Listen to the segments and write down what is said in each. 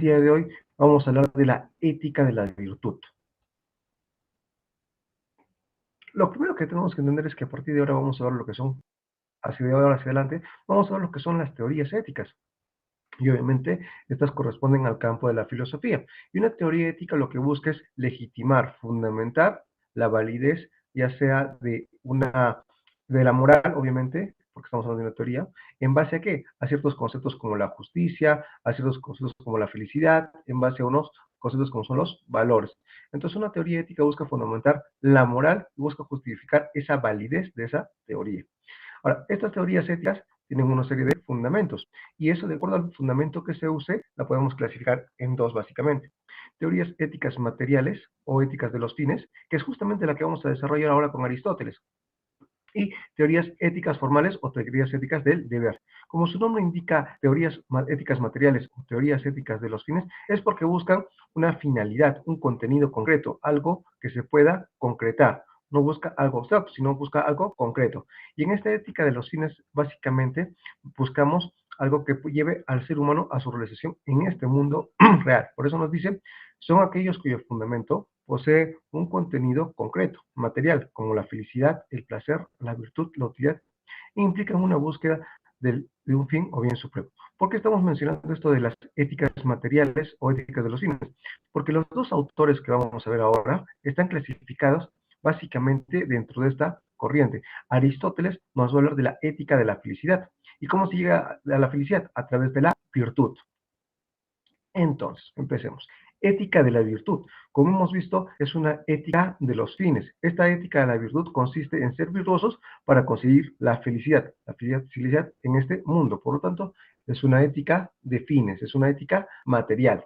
día de hoy vamos a hablar de la ética de la virtud. Lo primero que tenemos que entender es que a partir de ahora vamos a ver lo que son, de ahora hacia adelante, vamos a ver lo que son las teorías éticas. Y obviamente estas corresponden al campo de la filosofía. Y una teoría ética lo que busca es legitimar, fundamentar la validez, ya sea de la moral, obviamente, porque estamos hablando de una teoría, ¿en base a qué? A ciertos conceptos como la justicia, a ciertos conceptos como la felicidad, en base a unos conceptos como son los valores. Entonces una teoría ética busca fundamentar la moral y busca justificar esa validez de esa teoría. Ahora, estas teorías éticas tienen una serie de fundamentos y eso, de acuerdo al fundamento que se use, la podemos clasificar en dos básicamente. Teorías éticas materiales o éticas de los fines, que es justamente la que vamos a desarrollar ahora con Aristóteles, y teorías éticas formales o teorías éticas del deber. Como su nombre indica, teorías éticas materiales o teorías éticas de los fines, es porque buscan una finalidad, un contenido concreto, algo que se pueda concretar. No busca algo abstracto, sino busca algo concreto. Y en esta ética de los fines, básicamente, buscamos algo que lleve al ser humano a su realización en este mundo real. Por eso nos dicen, son aquellos cuyo fundamento posee un contenido concreto, material, como la felicidad, el placer, la virtud, la utilidad, e implican una búsqueda de un fin o bien supremo. ¿Por qué estamos mencionando esto de las éticas materiales o éticas de los fines? Porque los dos autores que vamos a ver ahora están clasificados básicamente dentro de esta corriente. Aristóteles nos va a hablar de la ética de la felicidad. ¿Y cómo se llega a la felicidad? A través de la virtud. Entonces, empecemos. Ética de la virtud. Como hemos visto, es una ética de los fines. Esta ética de la virtud consiste en ser virtuosos para conseguir la felicidad en este mundo. Por lo tanto, es una ética de fines, es una ética material.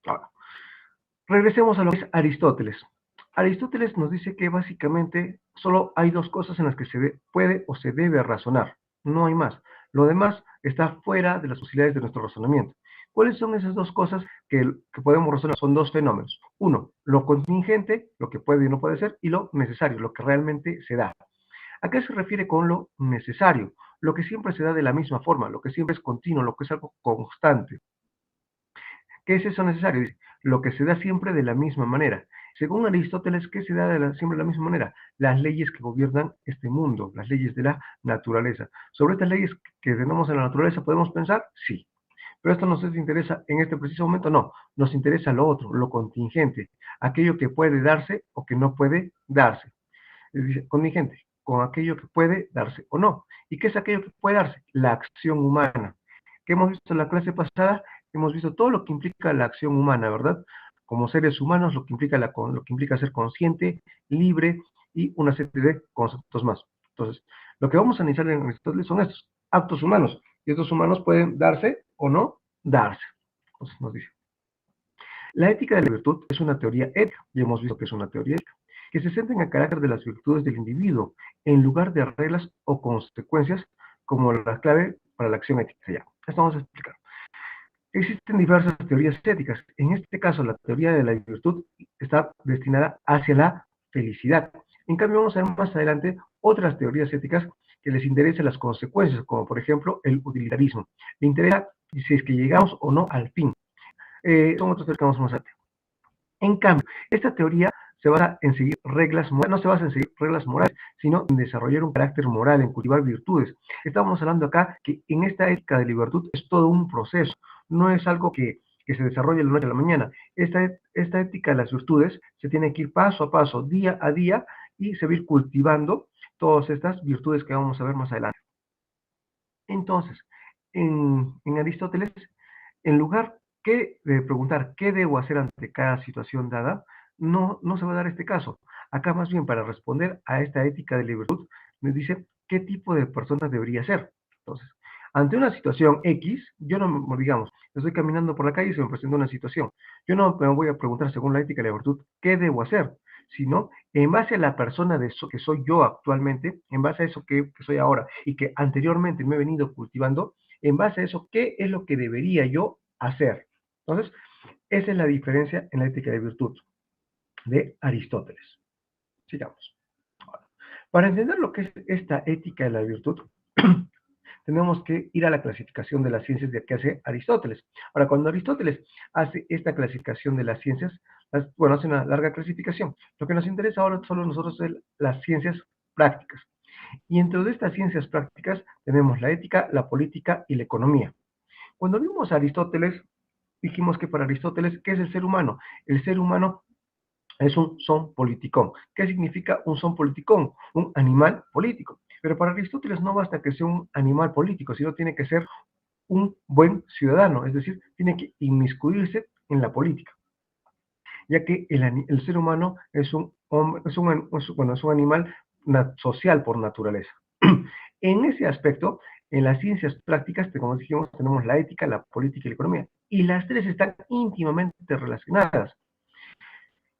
Ahora, regresemos a lo que es Aristóteles. Aristóteles nos dice que básicamente solo hay dos cosas en las que se puede o se debe razonar. No hay más. Lo demás está fuera de las posibilidades de nuestro razonamiento. ¿Cuáles son esas dos cosas que podemos razonar? Son dos fenómenos. Uno, lo contingente, lo que puede y no puede ser, y lo necesario, lo que realmente se da. ¿A qué se refiere con lo necesario? Lo que siempre se da de la misma forma, lo que siempre es continuo, lo que es algo constante. ¿Qué es eso necesario? Dice, lo que se da siempre de la misma manera. Según Aristóteles, ¿qué se da siempre de la misma manera? Las leyes que gobiernan este mundo, las leyes de la naturaleza. ¿Sobre estas leyes que tenemos en la naturaleza podemos pensar? Sí. Pero esto no nos interesa en este preciso momento, no. Nos interesa lo otro, lo contingente, aquello que puede darse o que no puede darse. Dice, contingente, con aquello que puede darse o no. ¿Y qué es aquello que puede darse? La acción humana. ¿Qué hemos visto en la clase pasada? Hemos visto todo lo que implica la acción humana, ¿verdad? Como seres humanos, lo que implica ser consciente, libre y una serie de conceptos más. Entonces, lo que vamos a analizar en Aristóteles son estos actos humanos. Y estos humanos pueden darse o no darse. Entonces nos dice, la ética de la virtud es una teoría ética, y hemos visto que es una teoría ética, que se centra en el carácter de las virtudes del individuo, en lugar de reglas o consecuencias como la clave para la acción ética. Ya, esto vamos a explicar. Existen diversas teorías éticas. En este caso, la teoría de la virtud está destinada hacia la felicidad. En cambio, vamos a ver más adelante otras teorías éticas que les interesan las consecuencias, como por ejemplo el utilitarismo. Le interesa si es que llegamos o no al fin. Son otros teorías que vamos a ver. En cambio, esta teoría se basa en seguir reglas morales, no se basa en seguir reglas morales, sino en desarrollar un carácter moral, en cultivar virtudes. Estamos hablando acá que en esta ética de la virtud es todo un proceso, no es algo que se desarrolle de la noche a la mañana. Esta ética de las virtudes se tiene que ir paso a paso, día a día, y se va a ir cultivando todas estas virtudes que vamos a ver más adelante. Entonces, en Aristóteles, en lugar de preguntar qué debo hacer ante cada situación dada, no se va a dar este caso. Acá más bien para responder a esta ética de la virtud, me dice qué tipo de persona debería ser. Entonces, ante una situación X, yo no, digamos, estoy caminando por la calle y se me presenta una situación. Yo no me voy a preguntar según la ética de la virtud qué debo hacer, sino en base a la persona que soy yo actualmente, en base a eso que soy ahora y que anteriormente me he venido cultivando, en base a eso, ¿qué es lo que debería yo hacer? Entonces, esa es la diferencia en la ética de virtud de Aristóteles. Sigamos. Para entender lo que es esta ética de la virtud, tenemos que ir a la clasificación de las ciencias que hace Aristóteles. Ahora, cuando Aristóteles hace esta clasificación de las ciencias, bueno, hace una larga clasificación. Lo que nos interesa ahora solo nosotros es las ciencias prácticas. Y dentro de estas ciencias prácticas tenemos la ética, la política y la economía. Cuando vimos a Aristóteles, dijimos que para Aristóteles, ¿qué es el ser humano? El ser humano es un son politicón. ¿Qué significa un son politicón? Un animal político. Pero para Aristóteles no basta que sea un animal político, sino tiene que ser un buen ciudadano, es decir, tiene que inmiscuirse en la política, ya que el ser humano es un, hombre, bueno, es un animal social por naturaleza. En ese aspecto, en las ciencias prácticas, como dijimos, tenemos la ética, la política y la economía, y las tres están íntimamente relacionadas.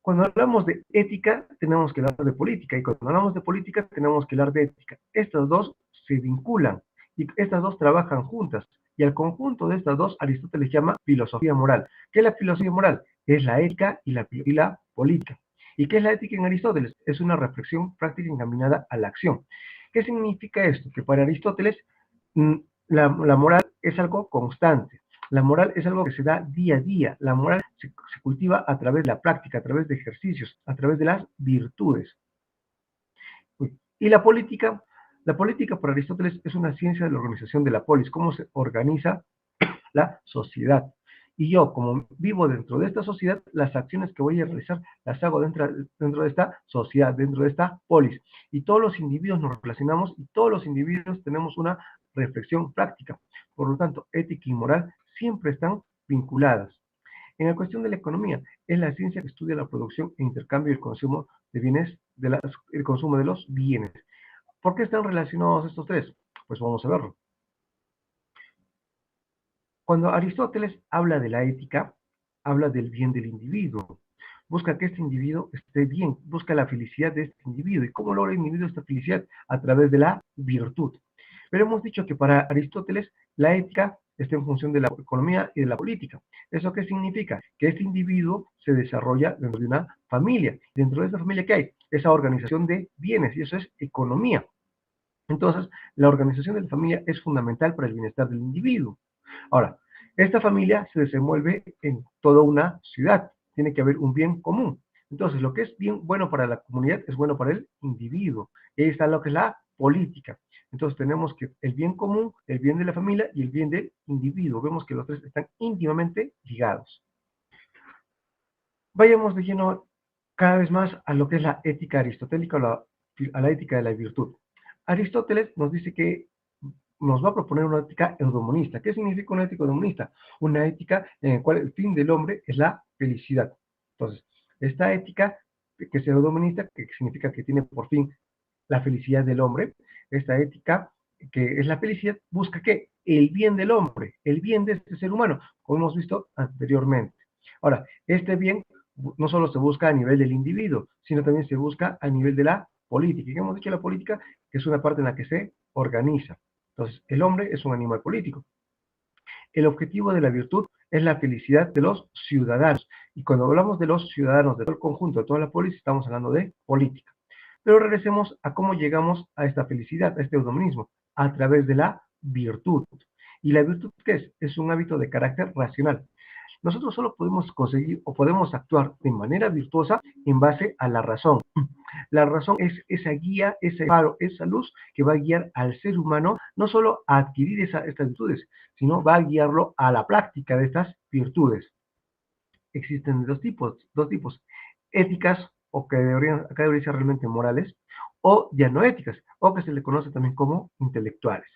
Cuando hablamos de ética, tenemos que hablar de política, y cuando hablamos de política, tenemos que hablar de ética. Estas dos se vinculan, y estas dos trabajan juntas, y al conjunto de estas dos, Aristóteles llama filosofía moral. ¿Qué es la filosofía moral? Es la ética y la política. ¿Y qué es la ética en Aristóteles? Es una reflexión práctica encaminada a la acción. ¿Qué significa esto? Que para Aristóteles mm, la moral es algo constante. La moral es algo que se da día a día. La moral se cultiva a través de la práctica, a través de ejercicios, a través de las virtudes. Y la política para Aristóteles es una ciencia de la organización de la polis, cómo se organiza la sociedad. Y yo, como vivo dentro de esta sociedad, las acciones que voy a realizar las hago dentro de esta sociedad, dentro de esta polis. Y todos los individuos nos relacionamos y todos los individuos tenemos una reflexión práctica. Por lo tanto, ética y moral siempre están vinculadas. En la cuestión de la economía, es la ciencia que estudia la producción e intercambio y el consumo de bienes, el consumo de los bienes. ¿Por qué están relacionados estos tres? Pues vamos a verlo. Cuando Aristóteles habla de la ética, habla del bien del individuo. Busca que este individuo esté bien, busca la felicidad de este individuo. ¿Y cómo logra el individuo esta felicidad? A través de la virtud. Pero hemos dicho que para Aristóteles la ética está en función de la economía y de la política. ¿Eso qué significa? Que este individuo se desarrolla dentro de una familia. Dentro de esa familia, ¿qué hay? Esa organización de bienes, y eso es economía. Entonces, la organización de la familia es fundamental para el bienestar del individuo. Ahora, esta familia se desenvuelve en toda una ciudad. Tiene que haber un bien común. Entonces, lo que es bien bueno para la comunidad es bueno para el individuo. Y ahí está lo que es la política. Entonces, tenemos que el bien común, el bien de la familia y el bien del individuo. Vemos que los tres están íntimamente ligados. Vayamos de lleno cada vez más a lo que es la ética aristotélica o a la ética de la virtud. Aristóteles nos dice que nos va a proponer una ética eudemonista. ¿Qué significa una ética eudemonista? Una ética en la cual el fin del hombre es la felicidad. Entonces, esta ética que es eudemonista, que significa que tiene por fin la felicidad del hombre, esta ética que es la felicidad, busca ¿qué? El bien del hombre, el bien de este ser humano, como hemos visto anteriormente. Ahora, este bien no solo se busca a nivel del individuo, sino también se busca a nivel de la política. Y hemos dicho la política, que es una parte en la que se organiza. Entonces, el hombre es un animal político. El objetivo de la virtud es la felicidad de los ciudadanos. Y cuando hablamos de los ciudadanos, de todo el conjunto, de toda la polis, estamos hablando de política. Pero regresemos a cómo llegamos a esta felicidad, a este eudemonismo, a través de la virtud. ¿Y la virtud qué es? Es un hábito de carácter racional. Nosotros solo podemos conseguir o podemos actuar de manera virtuosa en base a la razón. La razón es esa guía, ese faro, esa luz que va a guiar al ser humano no solo a adquirir estas virtudes, sino va a guiarlo a la práctica de estas virtudes. Existen dos tipos, éticas o que acá deberían ser realmente morales, o ya no éticas, o que se le conoce también como intelectuales.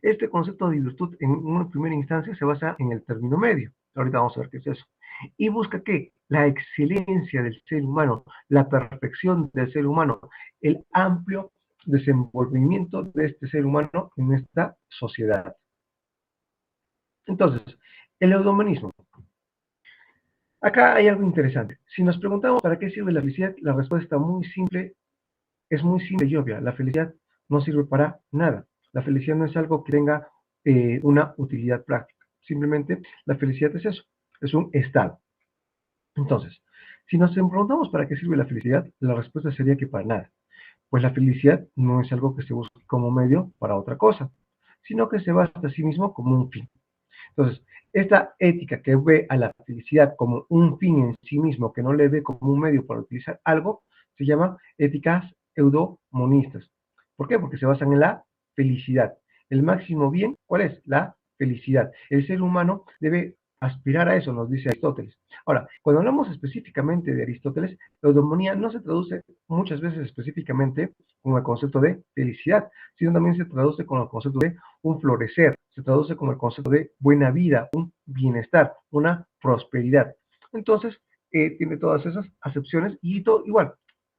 Este concepto de virtud en una primera instancia se basa en el término medio. Ahorita vamos a ver qué es eso. Y busca que la excelencia del ser humano, la perfección del ser humano, el amplio desenvolvimiento de este ser humano en esta sociedad. Entonces, el eudemonismo. Acá hay algo interesante. Si nos preguntamos para qué sirve la felicidad, la respuesta muy simple, es muy simple y obvia. La felicidad no sirve para nada. La felicidad no es algo que tenga una utilidad práctica. Simplemente la felicidad es eso, es un estado. Entonces, si nos preguntamos para qué sirve la felicidad, la respuesta sería que para nada. Pues la felicidad no es algo que se busque como medio para otra cosa, sino que se basa a sí mismo como un fin. Entonces, esta ética que ve a la felicidad como un fin en sí mismo, que no le ve como un medio para utilizar algo, se llama éticas eudomonistas. ¿Por qué? Porque se basan en la felicidad. El máximo bien, ¿cuál es? La felicidad. El ser humano debe aspirar a eso, nos dice Aristóteles. Ahora, cuando hablamos específicamente de Aristóteles, la eudomonía no se traduce muchas veces específicamente con el concepto de felicidad, sino también se traduce con el concepto de un florecer, se traduce como el concepto de buena vida, un bienestar, una prosperidad. Entonces, tiene todas esas acepciones y todo igual,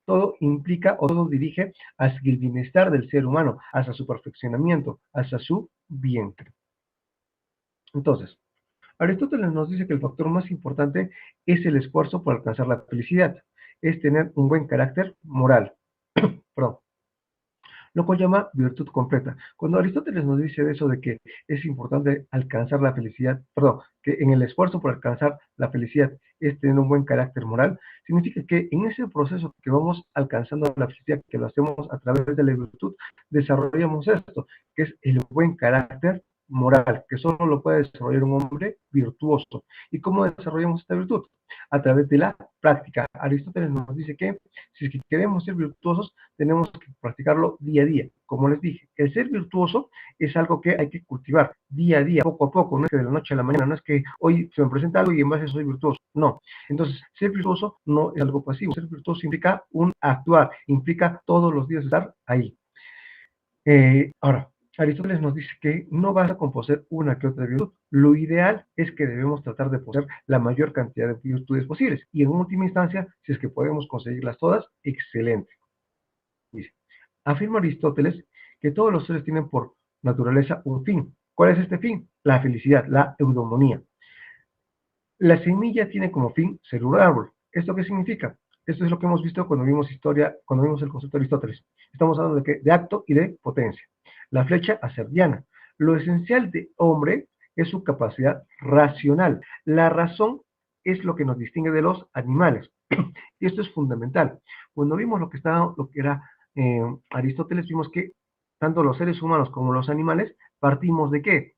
todo implica o todo dirige hacia el bienestar del ser humano, hacia su perfeccionamiento, hacia su bien. Entonces, Aristóteles nos dice que el factor más importante es el esfuerzo por alcanzar la felicidad, es tener un buen carácter moral. Perdón, lo cual llama virtud completa. Cuando Aristóteles nos dice eso de que es importante alcanzar la felicidad, perdón, que en el esfuerzo por alcanzar la felicidad es tener un buen carácter moral, significa que en ese proceso que vamos alcanzando la felicidad, que lo hacemos a través de la virtud, desarrollamos esto, que es el buen carácter moral, que solo lo puede desarrollar un hombre virtuoso. ¿Y cómo desarrollamos esta virtud? A través de la práctica. Aristóteles nos dice que si es que queremos ser virtuosos, tenemos que practicarlo día a día. Como les dije, el ser virtuoso es algo que hay que cultivar día a día, poco a poco, no es que de la noche a la mañana, no es que hoy se me presenta algo y en base a eso soy virtuoso, no. Entonces, ser virtuoso no es algo pasivo, ser virtuoso implica un actuar, implica todos los días estar ahí. Ahora, Aristóteles nos dice que no basta con poseer una que otra virtud. Lo ideal es que debemos tratar de poseer la mayor cantidad de virtudes posibles. Y en última instancia, si es que podemos conseguirlas todas, excelente. Dice, afirma Aristóteles que todos los seres tienen por naturaleza un fin. ¿Cuál es este fin? La felicidad, la eudomonía. La semilla tiene como fin ser un árbol. ¿Esto qué significa? Esto es lo que hemos visto cuando vimos historia, cuando vimos el concepto de Aristóteles. Estamos hablando de, ¿qué? De acto y de potencia. La flecha a ser llana. Lo esencial de hombre es su capacidad racional. La razón es lo que nos distingue de los animales. Y esto es fundamental. Cuando vimos lo que era Aristóteles, vimos que tanto los seres humanos como los animales partimos de qué?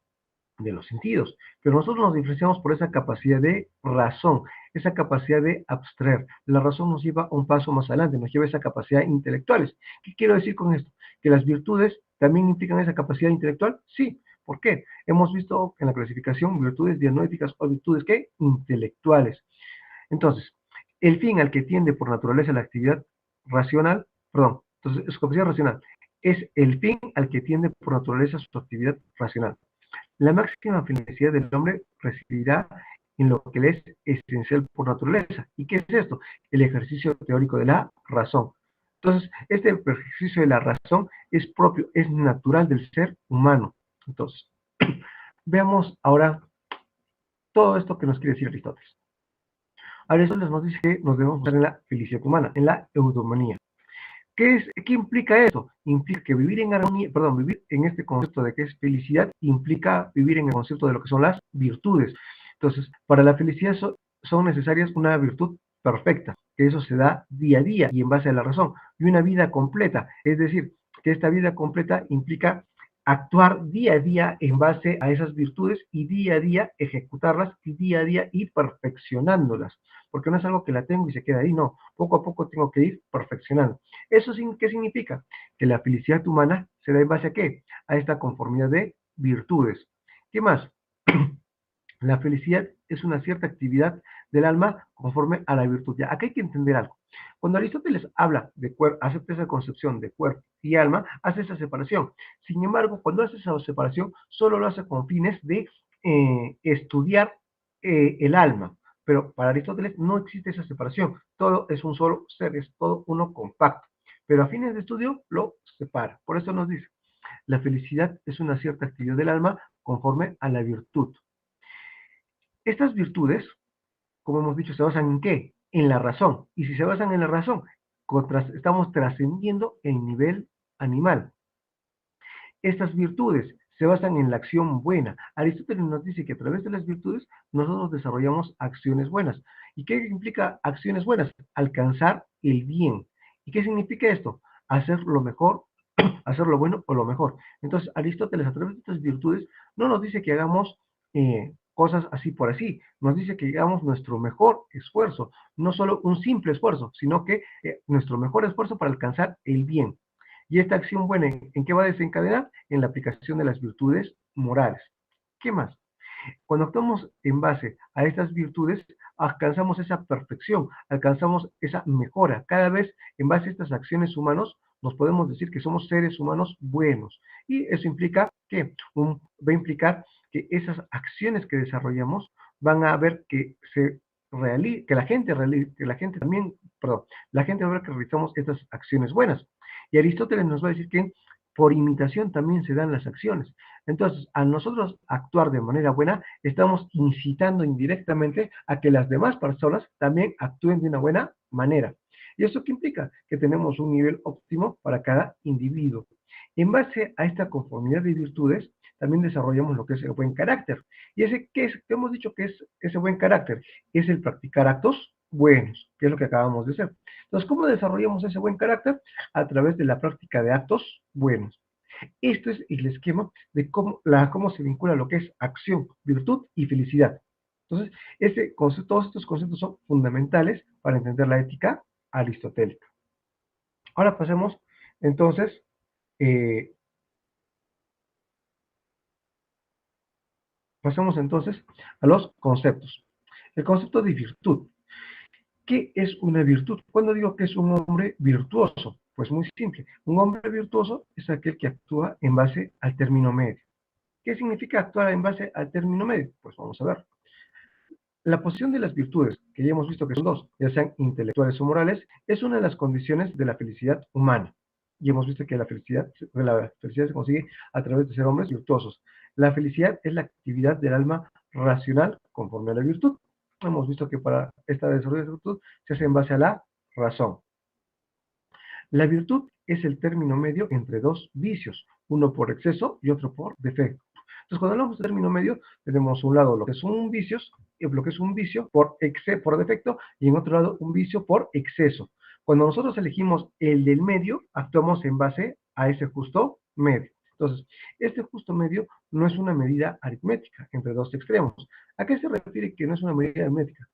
De los sentidos, pero nosotros nos diferenciamos por esa capacidad de razón, esa capacidad de abstraer. La razón nos lleva un paso más adelante, nos lleva a esa capacidad intelectuales. ¿Qué quiero decir con esto? ¿Que las virtudes también implican esa capacidad intelectual? Sí. ¿Por qué? Hemos visto en la clasificación virtudes dianoéticas o virtudes ¿qué? Intelectuales. Entonces, el fin al que tiende por naturaleza la actividad racional, perdón, entonces su capacidad racional es el fin al que tiende por naturaleza su actividad racional. La máxima felicidad del hombre residirá en lo que le es esencial por naturaleza. ¿Y qué es esto? El ejercicio teórico de la razón. Entonces, este ejercicio de la razón es propio, es natural del ser humano. Entonces, veamos ahora todo esto que nos quiere decir Aristóteles. Aristóteles nos dice que nos debemos basar en la felicidad humana, en la eudomonía. ¿Qué implica eso? Implica que vivir en armonía, perdón, vivir en este concepto de que es felicidad, implica vivir en el concepto de lo que son las virtudes. Entonces, para la felicidad son necesarias una virtud perfecta, que eso se da día a día y en base a la razón, y una vida completa, es decir, que esta vida completa implica actuar día a día en base a esas virtudes y día a día ejecutarlas y día a día ir perfeccionándolas, porque no es algo que la tengo y se queda ahí, no, poco a poco tengo que ir perfeccionando. ¿Eso qué significa? Que la felicidad humana se da en base a qué? A esta conformidad de virtudes. ¿Qué más? La felicidad es una cierta actividad del alma conforme a la virtud. Ya, acá hay que entender algo. Cuando Aristóteles habla de cuerpo, acepta esa concepción de cuerpo y alma, hace esa separación. Sin embargo, cuando hace esa separación, solo lo hace con fines de estudiar el alma. Pero para Aristóteles no existe esa separación. Todo es un solo ser, es todo uno compacto. Pero a fines de estudio lo separa. Por eso nos dice, la felicidad es una cierta actividad del alma conforme a la virtud. Estas virtudes, como hemos dicho, se basan en qué? En la razón. Y si se basan en la razón, estamos trascendiendo el nivel animal. Estas virtudes se basan en la acción buena. Aristóteles nos dice que a través de las virtudes nosotros desarrollamos acciones buenas. ¿Y qué implica acciones buenas? Alcanzar el bien. ¿Y qué significa esto? Hacer lo mejor hacer lo bueno o lo mejor. Entonces, Aristóteles, a través de estas virtudes, no nos dice que hagamos cosas así por así, nos dice que hagamos nuestro mejor esfuerzo, no solo un simple esfuerzo, sino que nuestro mejor esfuerzo para alcanzar el bien. Y esta acción buena, ¿en qué va a desencadenar? En la aplicación de las virtudes morales. ¿Qué más? Cuando actuamos en base a estas virtudes, alcanzamos esa perfección, alcanzamos esa mejora. Cada vez, en base a estas acciones humanas, nos podemos decir que somos seres humanos buenos. Y eso implica que va a implicar que esas acciones que desarrollamos van a ver que que la gente que la gente también, perdón, la gente va a ver que realizamos estas acciones buenas. Y Aristóteles nos va a decir que por imitación también se dan las acciones. Entonces, a nosotros actuar de manera buena, estamos incitando indirectamente a que las demás personas también actúen de una buena manera. ¿Y eso qué implica? Que tenemos un nivel óptimo para cada individuo. En base a esta conformidad de virtudes, también desarrollamos lo que es el buen carácter. ¿Y ese qué es? ¿Qué hemos dicho que es ese buen carácter? Es el practicar actos buenos, que es lo que acabamos de hacer. Entonces, ¿cómo desarrollamos ese buen carácter? A través de la práctica de actos buenos. Esto es el esquema de cómo se vincula lo que es acción, virtud y felicidad. Entonces, todos estos conceptos son fundamentales para entender la ética aristotélica. Ahora entonces, eh, pasemos entonces a los conceptos. El concepto de virtud. ¿Qué es una virtud? Cuando digo que es un hombre virtuoso, pues muy simple. Un hombre virtuoso es aquel que actúa en base al término medio. ¿Qué significa actuar en base al término medio? Pues vamos a ver. La posición de las virtudes, que ya hemos visto que son dos, ya sean intelectuales o morales, es una de las condiciones de la felicidad humana. Y hemos visto que la felicidad se consigue a través de ser hombres virtuosos. La felicidad es la actividad del alma racional conforme a la virtud. Hemos visto que para esta desarrollo de virtud se hace en base a la razón. La virtud es el término medio entre dos vicios, uno por exceso y otro por defecto. Entonces, cuando hablamos de término medio, tenemos un lado lo que son vicios, lo que es un vicio por defecto, y en otro lado un vicio por exceso. Cuando nosotros elegimos el del medio, actuamos en base a ese justo medio. Entonces, este justo medio no es una medida aritmética entre dos extremos. ¿A qué se refiere que no es una medida aritmética?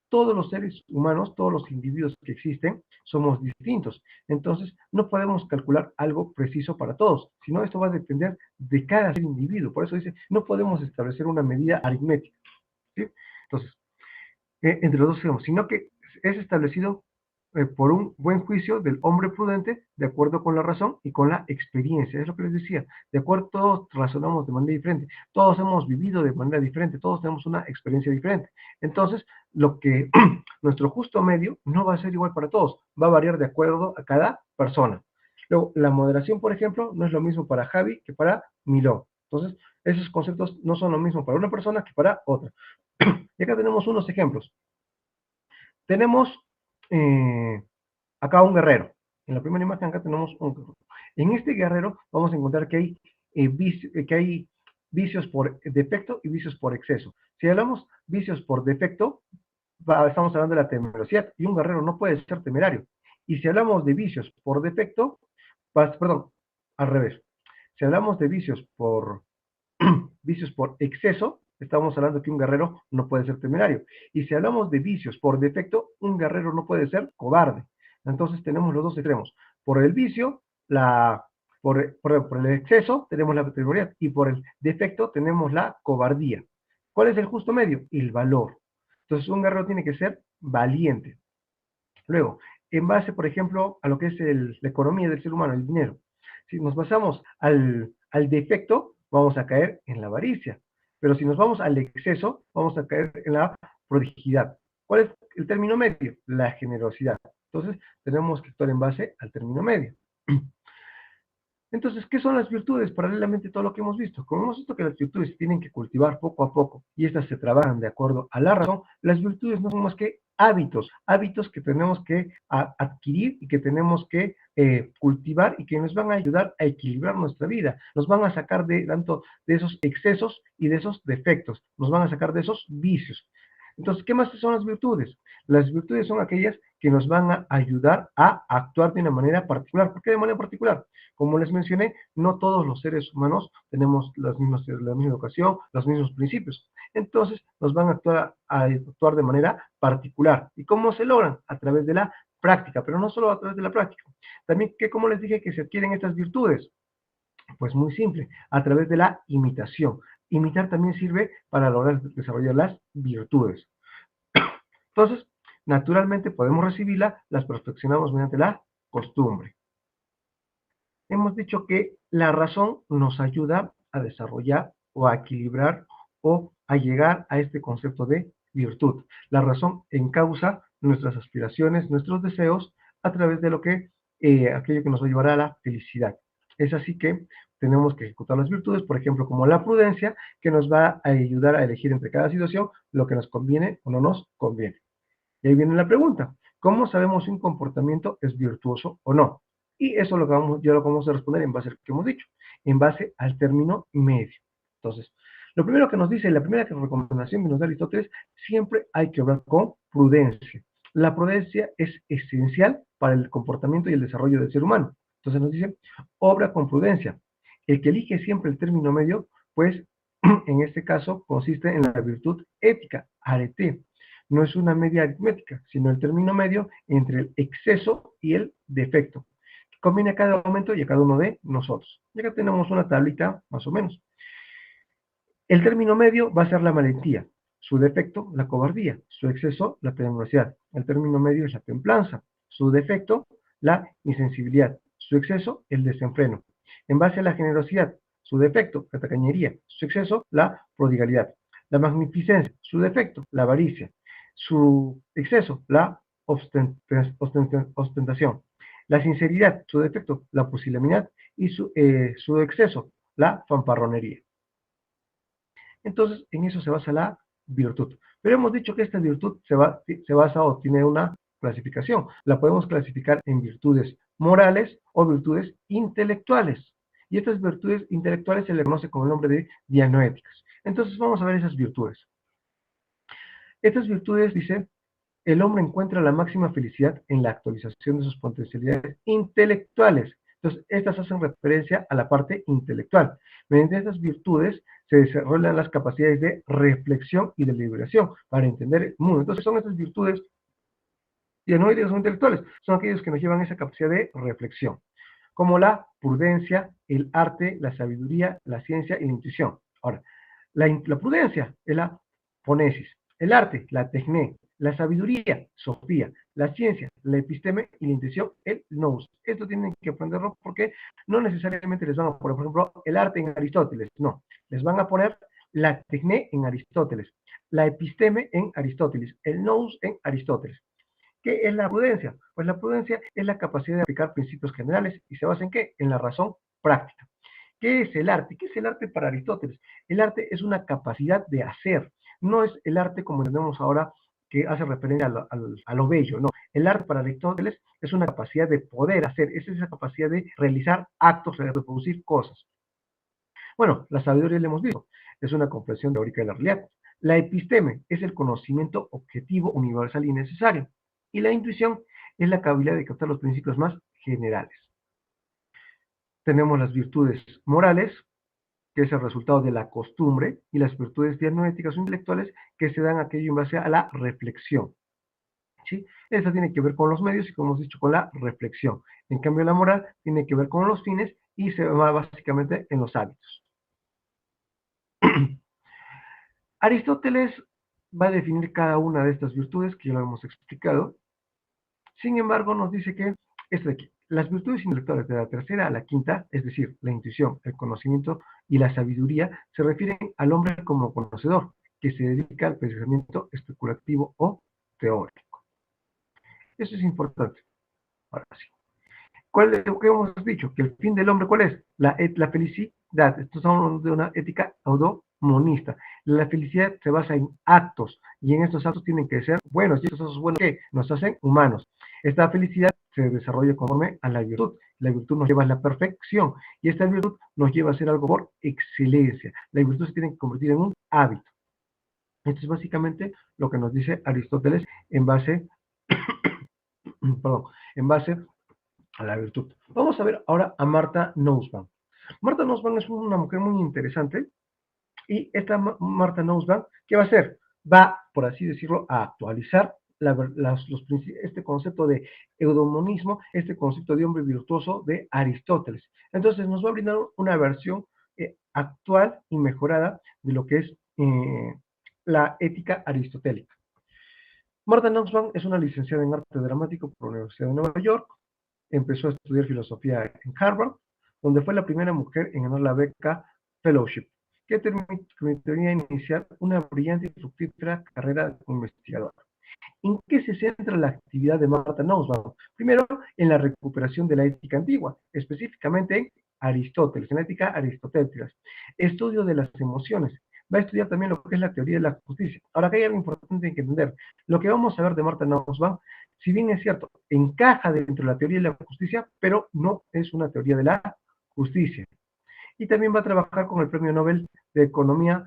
Todos los seres humanos, todos los individuos que existen, somos distintos. Entonces, no podemos calcular algo preciso para todos, sino esto va a depender de cada ser individuo. Por eso dice, no podemos establecer una medida aritmética. ¿Sí? Entonces, entre los dos extremos, sino que es establecido por un buen juicio del hombre prudente, de acuerdo con la razón y con la experiencia. Es lo que les decía, de acuerdo, todos razonamos de manera diferente, todos hemos vivido de manera diferente, todos tenemos una experiencia diferente. Entonces, lo que nuestro justo medio no va a ser igual para todos, va a variar de acuerdo a cada persona. Luego, la moderación, por ejemplo, no es lo mismo para Javi que para Miló. Entonces, esos conceptos no son lo mismo para una persona que para otra. Y acá tenemos unos ejemplos. Tenemos acá un guerrero. En la primera imagen acá tenemos un guerrero. En este guerrero vamos a encontrar que hay vicios por defecto y vicios por exceso. Si hablamos vicios por defecto, estamos hablando de la temerosidad, y un guerrero no puede ser temerario. Y si hablamos de vicios por defecto, perdón, al revés. Si hablamos de vicios por exceso, estamos hablando que un guerrero no puede ser temerario. Y si hablamos de vicios por defecto, un guerrero no puede ser cobarde. Entonces tenemos los dos extremos. Por el vicio, por el exceso tenemos la temeridad, y por el defecto tenemos la cobardía. ¿Cuál es el justo medio? El valor. Entonces un guerrero tiene que ser valiente. Luego, en base, por ejemplo, a lo que es la economía del ser humano, el dinero, si nos basamos al defecto, vamos a caer en la avaricia. Pero si nos vamos al exceso, vamos a caer en la prodigidad. ¿Cuál es el término medio? La generosidad. Entonces, tenemos que actuar en base al término medio. Entonces, ¿qué son las virtudes? Paralelamente a todo lo que hemos visto. Como hemos visto que las virtudes se tienen que cultivar poco a poco y estas se trabajan de acuerdo a la razón, las virtudes no son más que hábitos que tenemos que adquirir y que tenemos que cultivar y que nos van a ayudar a equilibrar nuestra vida. Nos van a sacar tanto de esos excesos y de esos defectos. Nos van a sacar de esos vicios. Entonces, ¿qué más son las virtudes? Las virtudes son aquellas que nos van a ayudar a actuar de una manera particular. ¿Por qué de manera particular? Como les mencioné, no todos los seres humanos tenemos la misma educación, los mismos principios. Entonces, nos van a actuar de manera particular. ¿Y cómo se logran? A través de la práctica, pero no solo a través de la práctica. También, como les dije, que se adquieren estas virtudes. Pues muy simple, a través de la imitación. Imitar también sirve para lograr desarrollar las virtudes. Entonces, naturalmente podemos recibirlas, las perfeccionamos mediante la costumbre. Hemos dicho que la razón nos ayuda a desarrollar o a equilibrar o a llegar a este concepto de virtud. La razón encausa nuestras aspiraciones, nuestros deseos a través de aquello que nos va a llevar a la felicidad. Es así que tenemos que ejecutar las virtudes, por ejemplo, como la prudencia, que nos va a ayudar a elegir entre cada situación lo que nos conviene o no nos conviene. Y ahí viene la pregunta, ¿cómo sabemos si un comportamiento es virtuoso o no? Y eso ya lo vamos a responder en base a lo que hemos dicho, en base al término medio. Entonces, lo primero que nos dice, la primera recomendación que nos da Aristóteles, siempre hay que obrar con prudencia. La prudencia es esencial para el comportamiento y el desarrollo del ser humano. Entonces nos dice, obra con prudencia. El que elige siempre el término medio, pues en este caso consiste en la virtud ética, arete. No es una media aritmética, sino el término medio entre el exceso y el defecto, que conviene a cada momento y a cada uno de nosotros. Y acá tenemos una tablita más o menos. El término medio va a ser la valentía, su defecto, la cobardía, su exceso, la temerosidad. El término medio es la templanza, su defecto, la insensibilidad, su exceso, el desenfreno. En base a la generosidad, su defecto, la tacañería, su exceso, la prodigalidad. La magnificencia, su defecto, la avaricia, su exceso, la ostentación. La sinceridad, su defecto, la pusilanimidad y su exceso, la fanfarronería. Entonces, en eso se basa la virtud. Pero hemos dicho que esta virtud se basa o tiene una clasificación. La podemos clasificar en virtudes morales o virtudes intelectuales. Y estas virtudes intelectuales se le conoce con el nombre de dianoéticas. Entonces, vamos a ver esas virtudes. Estas virtudes, dice, el hombre encuentra la máxima felicidad en la actualización de sus potencialidades intelectuales. Entonces, estas hacen referencia a la parte intelectual. Mediante estas virtudes se desarrollan las capacidades de reflexión y de liberación para entender el mundo. Entonces, son estas virtudes, y no son intelectuales, son aquellos que nos llevan a esa capacidad de reflexión, como la prudencia, el arte, la sabiduría, la ciencia y la intuición. Ahora, la prudencia es la ponesis, el arte, la tecné, la sabiduría, Sofía, la ciencia, la episteme y la intuición, el nous. Esto tienen que aprenderlo porque no necesariamente les van a poner, por ejemplo, el arte en Aristóteles, no. Les van a poner la tecné en Aristóteles, la episteme en Aristóteles, el nous en Aristóteles. ¿Qué es la prudencia? Pues la prudencia es la capacidad de aplicar principios generales y se basa en ¿qué? En la razón práctica. ¿Qué es el arte? ¿Qué es el arte para Aristóteles? El arte es una capacidad de hacer, no es el arte como entendemos ahora que hace referencia a lo bello, no. El arte para Aristóteles es una capacidad de poder hacer, es esa capacidad de realizar actos, de reproducir cosas. Bueno, la sabiduría le hemos visto, es una comprensión teórica de la realidad. La episteme es el conocimiento objetivo, universal y necesario. Y la intuición es la capacidad de captar los principios más generales. Tenemos las virtudes morales, que es el resultado de la costumbre, y las virtudes dianoéticas o intelectuales, que se dan aquello en base a la reflexión. ¿Sí? Esta tiene que ver con los medios y, como hemos dicho, con la reflexión. En cambio, la moral tiene que ver con los fines y se va básicamente en los hábitos. Aristóteles va a definir cada una de estas virtudes, que ya lo hemos explicado. Sin embargo, nos dice que las virtudes intelectuales de la tercera a la quinta, es decir, la intuición, el conocimiento y la sabiduría, se refieren al hombre como conocedor, que se dedica al pensamiento especulativo o teórico. Eso es importante. Ahora sí. ¿Cuál es lo que hemos dicho? Que el fin del hombre, ¿cuál es? La felicidad. Estos son de una ética audomonista. La felicidad se basa en actos, y en estos actos tienen que ser buenos, y estos actos buenos que nos hacen humanos. Esta felicidad se desarrolla conforme a la virtud. La virtud nos lleva a la perfección, y esta virtud nos lleva a hacer algo por excelencia. La virtud se tiene que convertir en un hábito. Esto es básicamente lo que nos dice Aristóteles en base, perdón, en base a la virtud. Vamos a ver ahora a Martha Nussbaum. Martha Nussbaum es una mujer muy interesante y esta Martha Nussbaum, ¿qué va a hacer? Va, por así decirlo, a actualizar este concepto de eudemonismo, este concepto de hombre virtuoso de Aristóteles. Entonces nos va a brindar una versión actual y mejorada de lo que es la ética aristotélica. Martha Nussbaum es una licenciada en arte dramático por la Universidad de Nueva York. Empezó a estudiar filosofía en Harvard, donde fue la primera mujer en ganar la beca Fellowship, que permitiría iniciar una brillante y fructífera carrera como investigadora. ¿En qué se centra la actividad de Martha Nussbaum? Primero, en la recuperación de la ética antigua, específicamente en Aristóteles, en la ética aristotélica, estudio de las emociones. Va a estudiar también lo que es la teoría de la justicia. Ahora, acá hay algo importante que entender. Lo que vamos a ver de Martha Nussbaum, si bien es cierto, encaja dentro de la teoría de la justicia, pero no es una teoría de la justicia. Y también va a trabajar con el Premio Nobel de Economía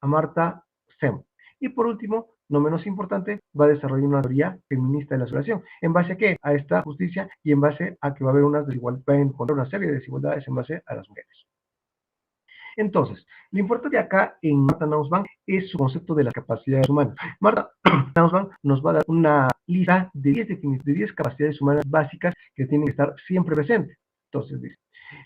Amartya Sen. Y por último, no menos importante, va a desarrollar una teoría feminista de la situación. ¿En base a qué? A esta justicia y en base a que va a haber va a encontrar una serie de desigualdades en base a las mujeres. Entonces, lo importante acá en Martha Nussbaum es su concepto de las capacidades humanas. Martha Nussbaum nos va a dar una lista de 10 capacidades humanas básicas que tienen que estar siempre presentes. Entonces, dice,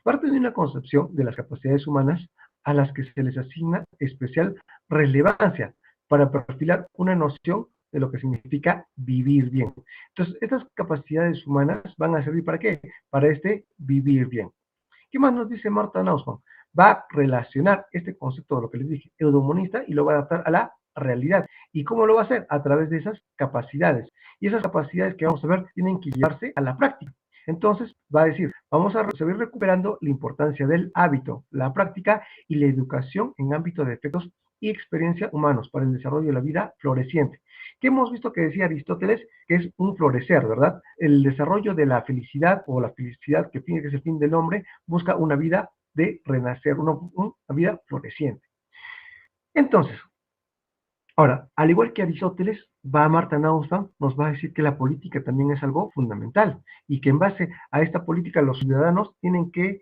parte de una concepción de las capacidades humanas a las que se les asigna especial relevancia para perfilar una noción de lo que significa vivir bien. Entonces, estas capacidades humanas van a servir ¿para qué? Para vivir bien. ¿Qué más nos dice Martha Nussbaum? Va a relacionar este concepto de lo que les dije, eudemonista, y lo va a adaptar a la realidad. ¿Y cómo lo va a hacer? A través de esas capacidades. Y esas capacidades que vamos a ver tienen que llevarse a la práctica. Entonces, va a decir, vamos a seguir recuperando la importancia del hábito, la práctica y la educación en ámbito de efectos y experiencia humanos para el desarrollo de la vida floreciente. ¿Qué hemos visto que decía Aristóteles? Que es un florecer, ¿verdad? El desarrollo de la felicidad o la felicidad que es el fin del hombre busca una vida de renacer, una vida floreciente. Entonces, ahora, al igual que Aristóteles, va Martha Nussbaum, nos va a decir que la política también es algo fundamental y que en base a esta política los ciudadanos tienen que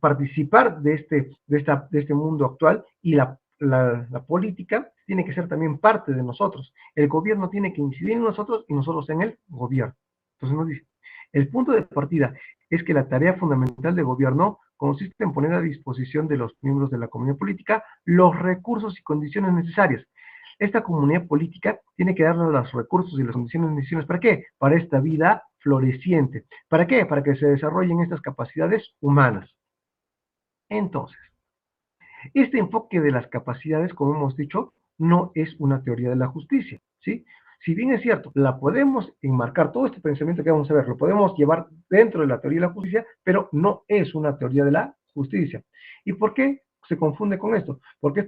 participar de este mundo actual y la política tiene que ser también parte de nosotros. El gobierno tiene que incidir en nosotros y nosotros en el gobierno. Entonces nos dice, el punto de partida es que la tarea fundamental del gobierno consiste en poner a disposición de los miembros de la comunidad política los recursos y condiciones necesarias. Esta comunidad política tiene que darnos los recursos y las condiciones necesarias. ¿Para qué? Para esta vida floreciente. ¿Para qué? Para que se desarrollen estas capacidades humanas. Entonces, este enfoque de las capacidades, como hemos dicho, no es una teoría de la justicia, ¿sí? Si bien es cierto, la podemos enmarcar, todo este pensamiento que vamos a ver, lo podemos llevar dentro de la teoría de la justicia, pero no es una teoría de la justicia. ¿Y por qué se confunde con esto? Porque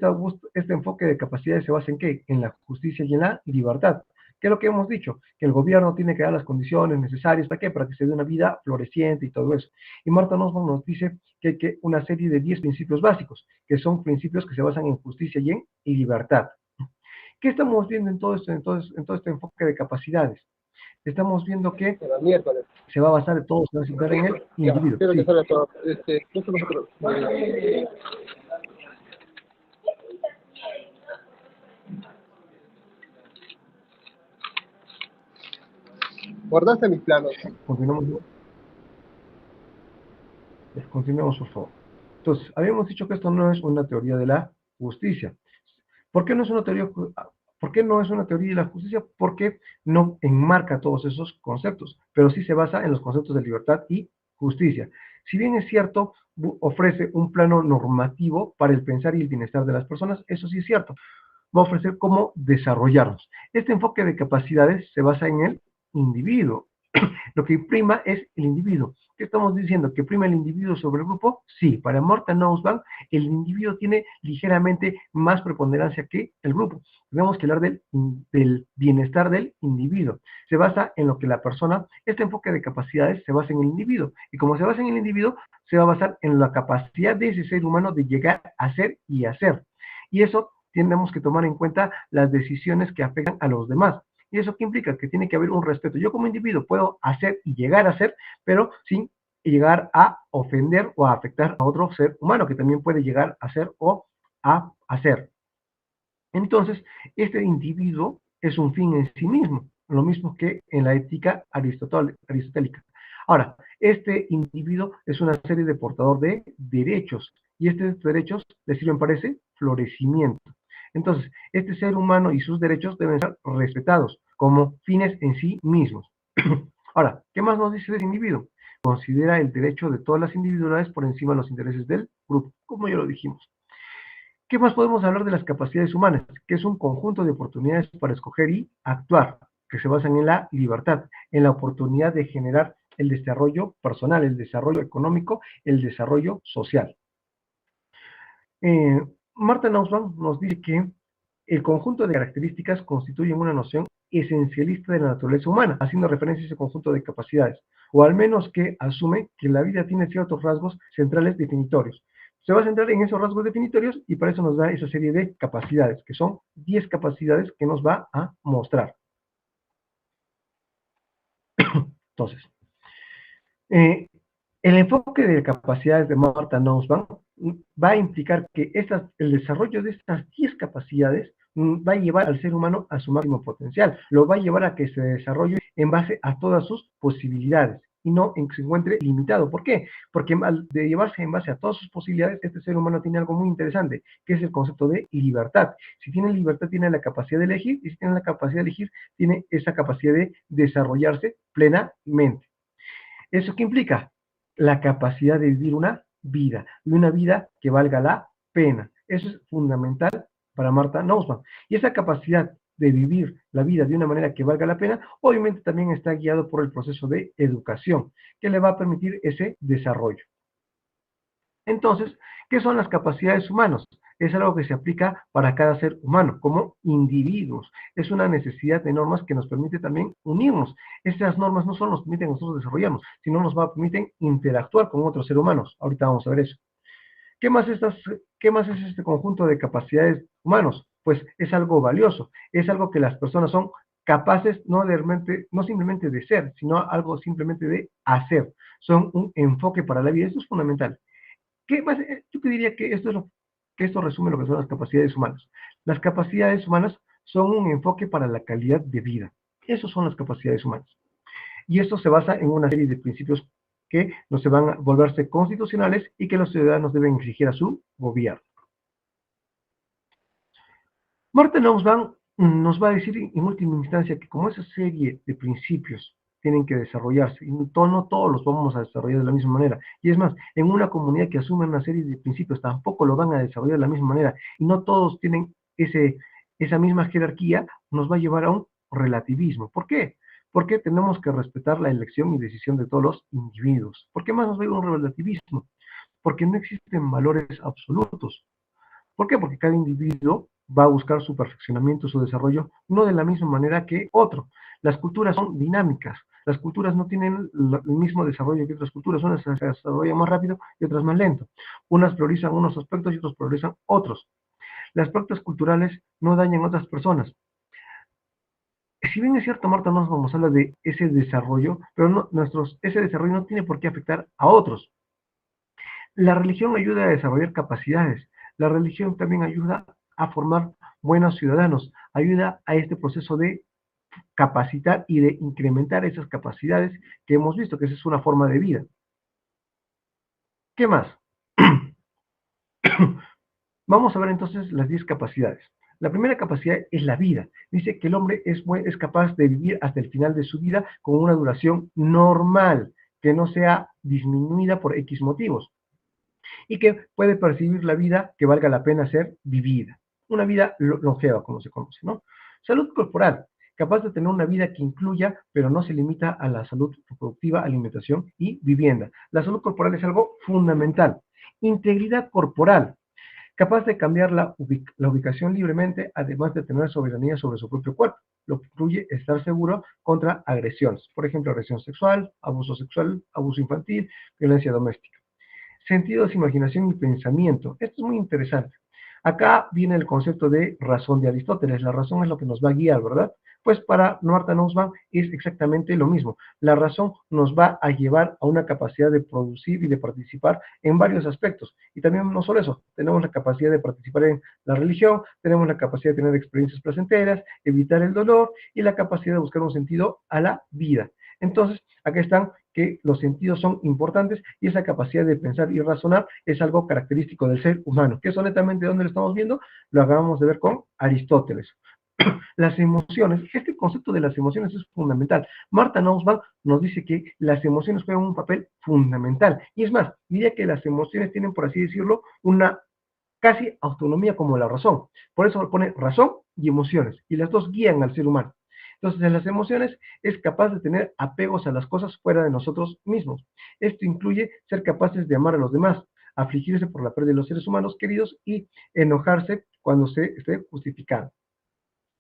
este enfoque de capacidades se basa en ¿qué? En la justicia y en la libertad. ¿Qué es lo que hemos dicho? Que el gobierno tiene que dar las condiciones necesarias, ¿para qué? Para que se dé una vida floreciente y todo eso. Y Martha Nussbaum nos dice que hay que una serie de 10 principios básicos, que son principios que se basan en justicia y en libertad. ¿Qué estamos viendo en todo, en todo este enfoque de capacidades? Estamos viendo que se va a basar todo, se va a centrar en el individuo. Espero que Sí. salga todo. Justo nosotros. Guardaste mis planos. Continuamos, continuamos, por favor. Entonces, habíamos dicho que esto no es una teoría de la justicia. ¿Por qué no es una teoría? ¿Por qué no es una teoría de la justicia? Porque no enmarca todos esos conceptos, pero sí se basa en los conceptos de libertad y justicia. Si bien es cierto, ofrece un plano normativo para el pensar y el bienestar de las personas, eso sí es cierto. Va a ofrecer cómo desarrollarnos. Este enfoque de capacidades se basa en el individuo. Lo que prima es el individuo. ¿Qué estamos diciendo? ¿Que prima el individuo sobre el grupo? Sí, para Martha Nussbaum, el individuo tiene ligeramente más preponderancia que el grupo. Tenemos que hablar del bienestar del individuo. Se basa en lo que la persona, este enfoque de capacidades se basa en el individuo. Y como se basa en el individuo, se va a basar en la capacidad de ese ser humano de llegar a ser y hacer. Y eso tenemos que tomar en cuenta las decisiones que afectan a los demás. ¿Y eso qué implica? Que tiene que haber un respeto. Yo como individuo puedo hacer y llegar a hacer, pero sin llegar a ofender o a afectar a otro ser humano, que también puede llegar a ser o a hacer. Entonces, este individuo es un fin en sí mismo, lo mismo que en la ética aristotélica. Ahora, este individuo es una serie de portador de derechos, y estos derechos le sirven para ese florecimiento. Entonces, este ser humano y sus derechos deben ser respetados como fines en sí mismos. Ahora, ¿qué más nos dice ese individuo? Considera el derecho de todas las individualidades por encima de los intereses del grupo, como ya lo dijimos. ¿Qué más podemos hablar de las capacidades humanas? Que es un conjunto de oportunidades para escoger y actuar, que se basan en la libertad, en la oportunidad de generar el desarrollo personal, el desarrollo económico, el desarrollo social. Marta Nussbaum nos dice que el conjunto de características constituyen una noción esencialista de la naturaleza humana, haciendo referencia a ese conjunto de capacidades, o al menos que asume que la vida tiene ciertos rasgos centrales definitorios. Se va a centrar en esos rasgos definitorios y para eso nos da esa serie de capacidades, que son 10 capacidades que nos va a mostrar. Entonces, eh, el enfoque de capacidades de Marta Nussbaum va a implicar que el desarrollo de estas 10 capacidades va a llevar al ser humano a su máximo potencial, lo va a llevar a que se desarrolle en base a todas sus posibilidades y no en que se encuentre limitado. ¿Por qué? Porque al de llevarse en base a todas sus posibilidades, este ser humano tiene algo muy interesante, que es el concepto de libertad. Si tiene libertad, tiene la capacidad de elegir, y si tiene la capacidad de elegir, tiene esa capacidad de desarrollarse plenamente. ¿Eso qué implica? La capacidad de vivir una vida, y una vida que valga la pena. Eso es fundamental para Marta Nussbaum. Y esa capacidad de vivir la vida de una manera que valga la pena, obviamente también está guiado por el proceso de educación, que le va a permitir ese desarrollo. Entonces, ¿qué son las capacidades humanas? Es algo que se aplica para cada ser humano, como individuos. Es una necesidad de normas que nos permite también unirnos. Estas normas no solo nos permiten a nosotros desarrollarnos, sino nos permiten interactuar con otros seres humanos. Ahorita vamos a ver eso. ¿Qué más, ¿Qué más es este conjunto de capacidades humanos? Pues es algo valioso, es algo que las personas son capaces no simplemente de ser, sino algo simplemente de hacer. Son un enfoque para la vida. Eso es fundamental. ¿Qué más? Yo te diría que que esto resume lo que son las capacidades humanas. Las capacidades humanas son un enfoque para la calidad de vida. Esas son las capacidades humanas. Y esto se basa en una serie de principios que no se van a volverse constitucionales y que los ciudadanos deben exigir a su gobierno. Marta Nussbaum nos va a decir en última instancia que como esa serie de principios tienen que desarrollarse, y no todos los vamos a desarrollar de la misma manera. Y es más, en una comunidad que asume una serie de principios tampoco lo van a desarrollar de la misma manera, y no todos tienen esa misma jerarquía, nos va a llevar a un relativismo. ¿Por qué? Porque tenemos que respetar la elección y decisión de todos los individuos. ¿Por qué más nos va a llevar a un relativismo? Porque no existen valores absolutos. ¿Por qué? Porque cada individuo va a buscar su perfeccionamiento, su desarrollo, no de la misma manera que otro. Las culturas son dinámicas. Las culturas no tienen el mismo desarrollo que otras culturas. Unas se desarrollan más rápido y otras más lento. Unas priorizan unos aspectos y otros priorizan otros. Las prácticas culturales no dañan a otras personas. Si bien es cierto, Marta nos habla de ese desarrollo, pero ese desarrollo no tiene por qué afectar a otros. La religión ayuda a desarrollar capacidades. La religión también ayuda a formar buenos ciudadanos, ayuda a este proceso de capacitar y de incrementar esas capacidades que hemos visto, que esa es una forma de vida. ¿Qué más? Vamos a ver entonces las 10 capacidades. La primera capacidad es la vida. Dice que el hombre es capaz de vivir hasta el final de su vida con una duración normal, que no sea disminuida por X motivos, y que puede percibir la vida que valga la pena ser vivida. Una vida longeva, como se conoce, ¿no? Salud corporal, capaz de tener una vida que incluya, pero no se limita a la salud reproductiva, alimentación y vivienda. La salud corporal es algo fundamental. Integridad corporal, capaz de cambiar la ubicación libremente, además de tener soberanía sobre su propio cuerpo, lo que incluye estar seguro contra agresiones, por ejemplo, agresión sexual, abuso infantil, violencia doméstica. Sentidos, imaginación y pensamiento. Esto es muy interesante, Acá viene el concepto de razón de Aristóteles. La razón es lo que nos va a guiar, ¿verdad? Pues para Martha Nussbaum es exactamente lo mismo. La razón nos va a llevar a una capacidad de producir y de participar en varios aspectos. Y también no solo eso, tenemos la capacidad de participar en la religión, tenemos la capacidad de tener experiencias placenteras, evitar el dolor y la capacidad de buscar un sentido a la vida. Entonces, acá están que los sentidos son importantes y esa capacidad de pensar y razonar es algo característico del ser humano. Que eso netamente, ¿dónde lo estamos viendo? Lo acabamos de ver con Aristóteles. Las emociones, este concepto de las emociones es fundamental. Martha Nussbaum nos dice que las emociones juegan un papel fundamental. Y es más, diría que las emociones tienen, por así decirlo, una casi autonomía como la razón. Por eso pone razón y emociones. Y las dos guían al ser humano. Entonces, en las emociones es capaz de tener apegos a las cosas fuera de nosotros mismos. Esto incluye ser capaces de amar a los demás, afligirse por la pérdida de los seres humanos queridos y enojarse cuando se esté justificado.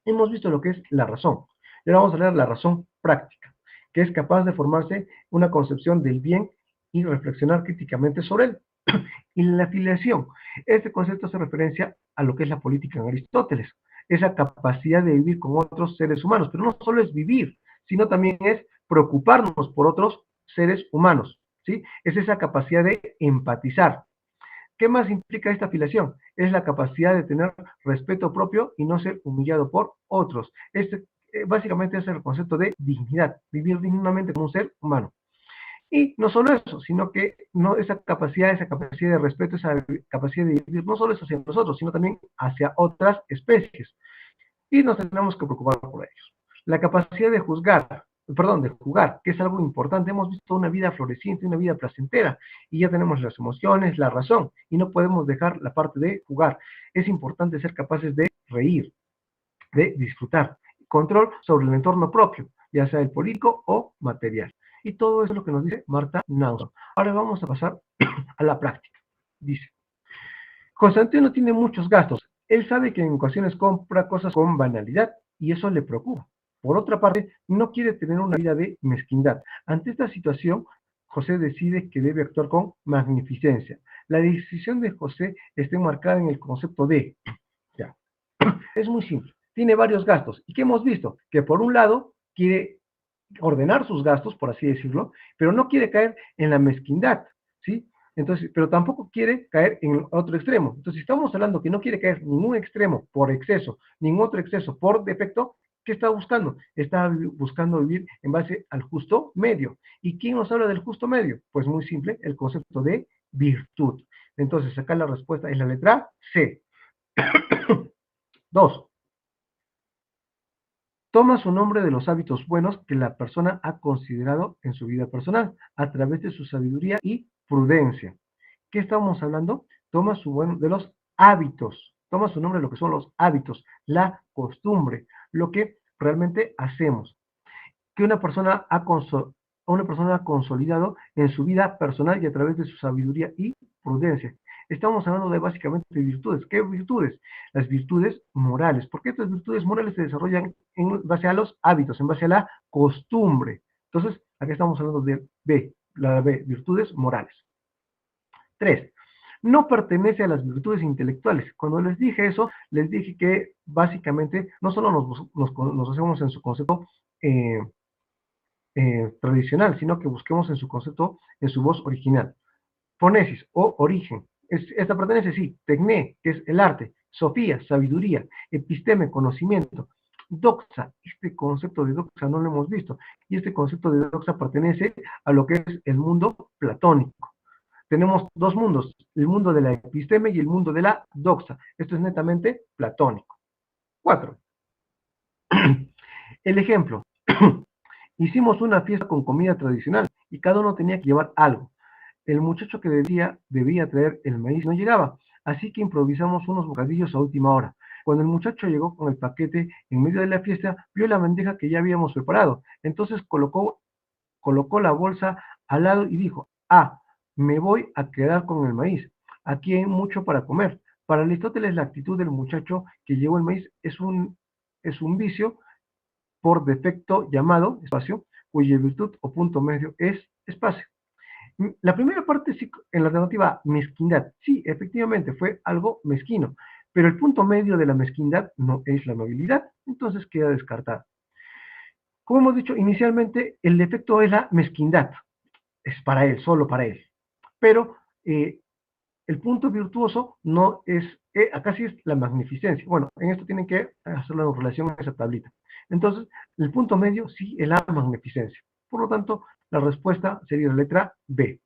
Hemos visto lo que es la razón. Y ahora vamos a ver la razón práctica, que es capaz de formarse una concepción del bien y reflexionar críticamente sobre él. Y la afiliación, este concepto hace referencia a lo que es la política en Aristóteles, esa capacidad de vivir con otros seres humanos, pero no solo es vivir, sino también es preocuparnos por otros seres humanos, ¿sí? Es esa capacidad de empatizar. ¿Qué más implica esta afiliación? Es la capacidad de tener respeto propio y no ser humillado por otros. Básicamente es el concepto de dignidad, vivir dignamente como un ser humano. Y no solo eso, sino que no, esa capacidad de respeto, esa capacidad de vivir, no solo es hacia nosotros, sino también hacia otras especies. Y nos tenemos que preocupar por ellos. La capacidad de juzgar, perdón, de jugar, que es algo importante. Hemos visto una vida floreciente, una vida placentera, y ya tenemos las emociones, la razón, y no podemos dejar la parte de jugar. Es importante ser capaces de reír, de disfrutar. Control sobre el entorno propio, ya sea el político o material. Y todo eso es lo que nos dice Martha Nussbaum. Ahora vamos a pasar a la práctica. Dice, Constantino tiene muchos gastos. Él sabe que en ocasiones compra cosas con banalidad y eso le preocupa. Por otra parte, no quiere tener una vida de mezquindad. Ante esta situación, José decide que debe actuar con magnificencia. La decisión de José está enmarcada en el concepto de, ya, es muy simple, tiene varios gastos. ¿Y qué hemos visto? Que por un lado quiere ordenar sus gastos, por así decirlo, pero no quiere caer en la mezquindad, ¿sí? Entonces, pero tampoco quiere caer en otro extremo. Entonces, si estamos hablando que no quiere caer en ningún extremo por exceso, ningún otro exceso por defecto, ¿qué está buscando? Está buscando vivir en base al justo medio. ¿Y quién nos habla del justo medio? Pues muy simple, el concepto de virtud. Entonces, acá la respuesta es la letra C. Dos, toma su nombre de los hábitos buenos que la persona ha considerado en su vida personal, a través de su sabiduría y prudencia. ¿Qué estamos hablando? Toma su bueno de los hábitos, toma su nombre de lo que son los hábitos, la costumbre, lo que realmente hacemos. Que una persona ha consolidado en su vida personal y a través de su sabiduría y prudencia. Estamos hablando de básicamente de virtudes. ¿Qué virtudes? Las virtudes morales. Porque estas virtudes morales se desarrollan en base a los hábitos, en base a la costumbre. Entonces, aquí estamos hablando de B, la B, virtudes morales. 3. No pertenece a las virtudes intelectuales. Cuando les dije eso, les dije que básicamente no solo nos hacemos en su concepto tradicional, sino que busquemos en su concepto, en su voz original. Fonesis o origen. Esta pertenece, sí, tecné, que es el arte, sofía, sabiduría, episteme, conocimiento, doxa, este concepto de doxa no lo hemos visto, y este concepto de doxa pertenece a lo que es el mundo platónico. Tenemos dos mundos, el mundo de la episteme y el mundo de la doxa. Esto es netamente platónico. 4. El ejemplo. Hicimos una fiesta con comida tradicional y cada uno tenía que llevar algo. El muchacho que debía traer el maíz no llegaba, así que improvisamos unos bocadillos a última hora. Cuando el muchacho llegó con el paquete en medio de la fiesta, vio la bandeja que ya habíamos preparado. Entonces colocó la bolsa al lado y dijo, me voy a quedar con el maíz. Aquí hay mucho para comer. Para Aristóteles, la actitud del muchacho que llevó el maíz es un vicio por defecto llamado espacio, cuya virtud o punto medio es espacio. La primera parte, sí, en la alternativa mezquindad, sí, efectivamente fue algo mezquino, Pero el punto medio de la mezquindad no es la amabilidad, entonces queda descartada. Como hemos dicho inicialmente, el defecto es la mezquindad, es para él, solo para él. Pero el punto virtuoso no es, acá sí es la magnificencia. Bueno, en esto tienen que hacer la relación a esa tablita. Entonces, el punto medio sí es la magnificencia. Por lo tanto, la respuesta sería la letra B.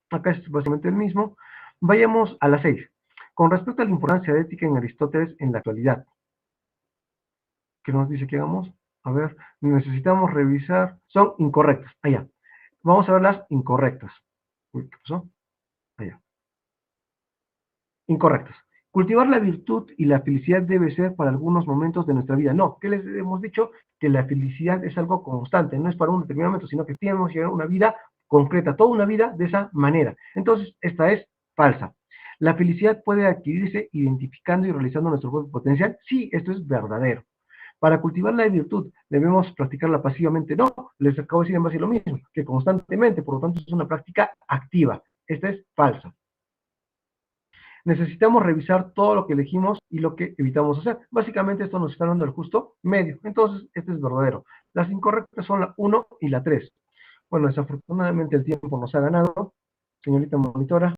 Acá es básicamente el mismo. Vayamos a la 6. Con respecto a la importancia de ética en Aristóteles en la actualidad, ¿qué nos dice que hagamos? A ver, necesitamos revisar. Son incorrectas. Allá. Vamos a ver las incorrectas. Uy, ¿qué pasó? Allá. Incorrectas. Cultivar la virtud y la felicidad debe ser para algunos momentos de nuestra vida. No, ¿qué les hemos dicho? Que la felicidad es algo constante, no es para un determinado momento, sino que tenemos que llevar una vida concreta, toda una vida de esa manera. Entonces, esta es falsa. ¿La felicidad puede adquirirse identificando y realizando nuestro propio potencial? Sí, esto es verdadero. Para cultivar la virtud, ¿debemos practicarla pasivamente? No, les acabo de decir en base a lo mismo, que constantemente, por lo tanto, es una práctica activa. Esta es falsa. Necesitamos revisar todo lo que elegimos y lo que evitamos hacer. Básicamente esto nos está dando el justo medio. Entonces, este es verdadero. Las incorrectas son la 1 y la 3. Bueno, desafortunadamente el tiempo nos ha ganado. Señorita monitora.